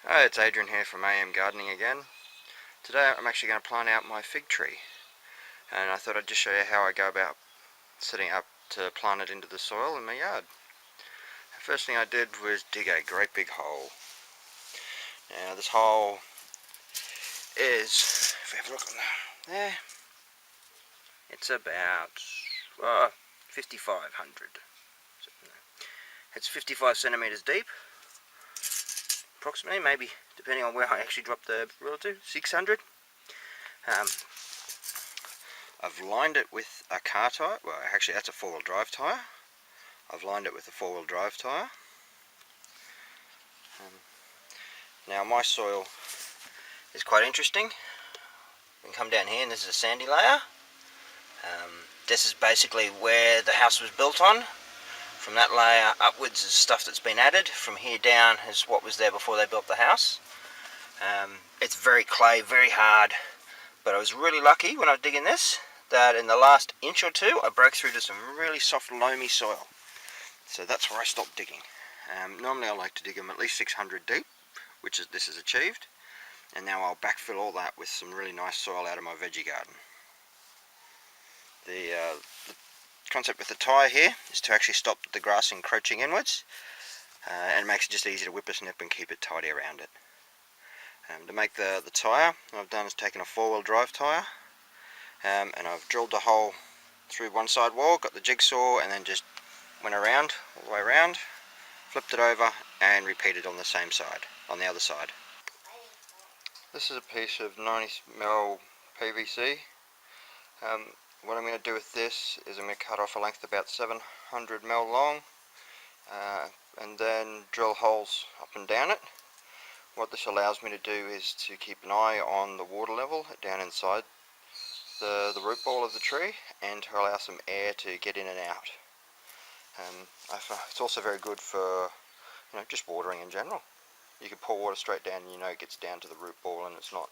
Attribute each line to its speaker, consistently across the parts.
Speaker 1: Hi, it's Adrian here from AM Gardening again. Today I'm actually going to plant out my fig tree, and I thought I'd just show you how I go about setting up to plant it into the soil in my yard. The first thing I did was dig a great big hole. Now this hole is, if we have a look there, it's about 5,500. It's 55 centimeters deep, approximately, maybe depending on where I actually drop the ruler to, 600. I've lined it with a car tyre. Well, actually that's a four-wheel drive tyre. I've lined it with a four-wheel drive tyre. Now my soil is quite interesting. You can come down here and this is a sandy layer. This is basically where the house was built on. From that layer upwards is stuff that's been added. From here down is what was there before they built the house. It's very clay, very hard, but I was really lucky when I was digging this that in the last inch or two I broke through to some really soft loamy soil. So that's where I stopped digging. Normally I like to dig them at least 600 deep, which is this is achieved, and now I'll backfill all that with some really nice soil out of my veggie garden. The concept with the tyre here is to actually stop the grass encroaching inwards, and it makes it just easy to whippersnip and keep it tidy around it. To make the tyre, what I've done is taken a four-wheel drive tyre, and I've drilled a hole through one side wall, got the jigsaw, and then just went around, all the way around, flipped it over, and repeated on the same side, on the other sid. This is a piece of 90mm PVC. What I'm going to do with this is I'm going to cut off a length about 700mm long, and then drill holes up and down it. What this allows me to do is to keep an eye on the water level down inside the root ball of the tree, and to allow some air to get in and out. It's also very good for just watering in general. You can pour water straight down and it gets down to the root ball and it's not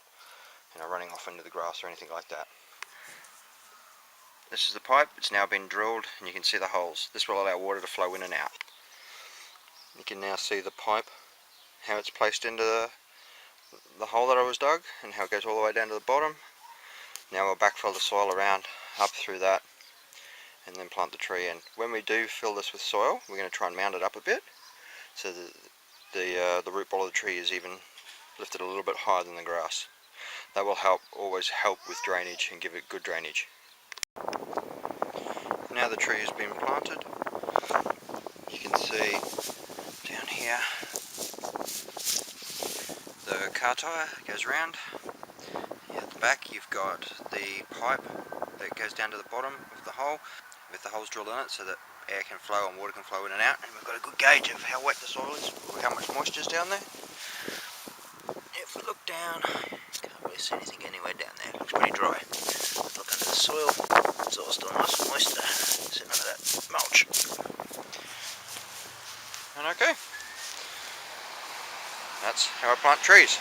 Speaker 1: running off into the grass or anything like that. This is the pipe. It's now been drilled and you can see the holes. This will allow water to flow in and out. You can now see the pipe, how it's placed into the hole that I was dug, and how it goes all the way down to the bottom. Now we'll backfill the soil around up through that and then plant the tree in. When we do fill this with soil, we're going to try and mound it up a bit so that the root ball of the tree is even lifted a little bit higher than the grass. That will always help with drainage and give it good drainage. Now the tree has been planted, you can see down here the car tyre goes round. At the back you've got the pipe that goes down to the bottom of the hole with the holes drilled in it so that air can flow and water can flow in and out, and we've got a good gauge of how wet the soil is, or how much moisture is down there. If we look down, can't really see anything anywhere down there, it looks pretty dry. Let's look under the soil, it's all still nice and moist there, see none of that mulch. And okay, that's how I plant trees.